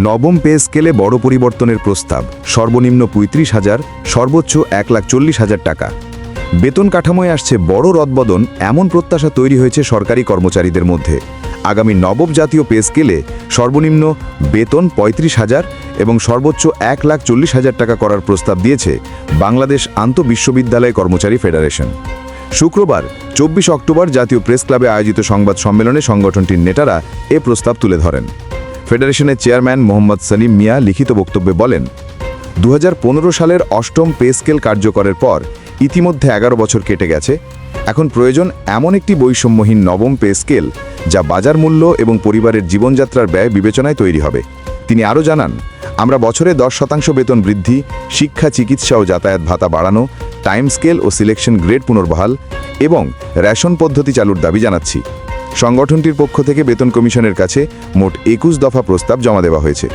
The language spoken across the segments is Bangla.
নবম পে স্কেলে বড় পরিবর্তনের প্রস্তাব, সর্বনিম্ন ৩৫,০০০, সর্বোচ্চ ১,৪০,০০০ টাকা। বেতন কাঠামোয় আসছে বড় রদবদল, এমন প্রত্যাশা তৈরি হয়েছে সরকারি কর্মচারীদের মধ্যে। আগামী নবম জাতীয় পে স্কেলে সর্বনিম্ন বেতন ৩৫,০০০ এবং সর্বোচ্চ ১,৪০,০০০ টাকা করার প্রস্তাব দিয়েছে বাংলাদেশ আন্তঃবিশ্ববিদ্যালয় কর্মচারী ফেডারেশন। শুক্রবার ২৪ অক্টোবর জাতীয় প্রেস ক্লাবে আয়োজিত সংবাদ সম্মেলনে সংগঠনটির নেতারা এ প্রস্তাব তুলে ধরেন। ফেডারেশনের চেয়ারম্যান মোহাম্মদ সলিম মিয়া লিখিত বক্তব্যে বলেন, ২০১৫ সালের অষ্টম পে স্কেল কার্যকরের পর ইতিমধ্যে ১১ বছর কেটে গেছে। এখন প্রয়োজন এমন একটি বৈষম্যহীন নবম পে স্কেল যা বাজার মূল্য এবং পরিবারের জীবনযাত্রার ব্যয় বিবেচনায় তৈরি হবে। তিনি আরও জানান, আমরা বছরে 10% বেতন বৃদ্ধি, শিক্ষা, চিকিৎসা ও যাতায়াত ভাতা বাড়ানো, টাইম স্কেল ও সিলেকশন গ্রেড পুনর্বহাল এবং রেশন পদ্ধতি চালুর দাবি জানাচ্ছি। সংগঠনটির পক্ষ থেকে বেতন কমিশনের কাছে মোট ২১ দফা প্রস্তাব জমা দেওয়া হয়েছে।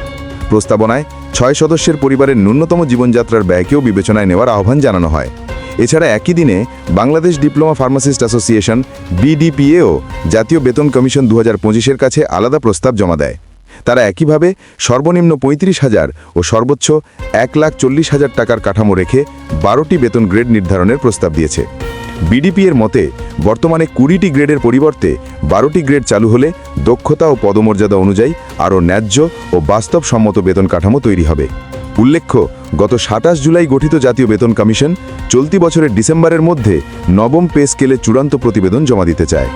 প্রস্তাবনায় ৬ সদস্যের পরিবারের ন্যূনতম জীবনযাত্রার ব্যয়কেও বিবেচনায় নেওয়ার আহ্বান জানানো হয়। এছাড়া একই দিনে বাংলাদেশ ডিপ্লোমা ফার্মাসিস্ট অ্যাসোসিয়েশন বিডিপিএও জাতীয় বেতন কমিশন ২০২৫-এর কাছে আলাদা প্রস্তাব জমা দেয়। তারা একইভাবে সর্বনিম্ন ৩৫,০০০ ও সর্বোচ্চ ১,৪০,০০০ টাকার কাঠামো রেখে ১২টি বেতন গ্রেড নির্ধারণের প্রস্তাব দিয়েছে। বিডিপিএর মতে বর্তমানে ২০টি গ্রেডের পরিবর্তে ১২টি গ্রেড চালু হলে দক্ষতা ও পদমর্যাদা অনুযায়ী আরও ন্যায্য ও বাস্তবসম্মত বেতন কাঠামো তৈরি হবে। উল্লেখ্য, গত ২৭ জুলাই গঠিত জাতীয় বেতন কমিশন চলতি বছরের ডিসেম্বরের মধ্যে নবম পে স্কেলে চূড়ান্ত প্রতিবেদন জমা দিতে চায়।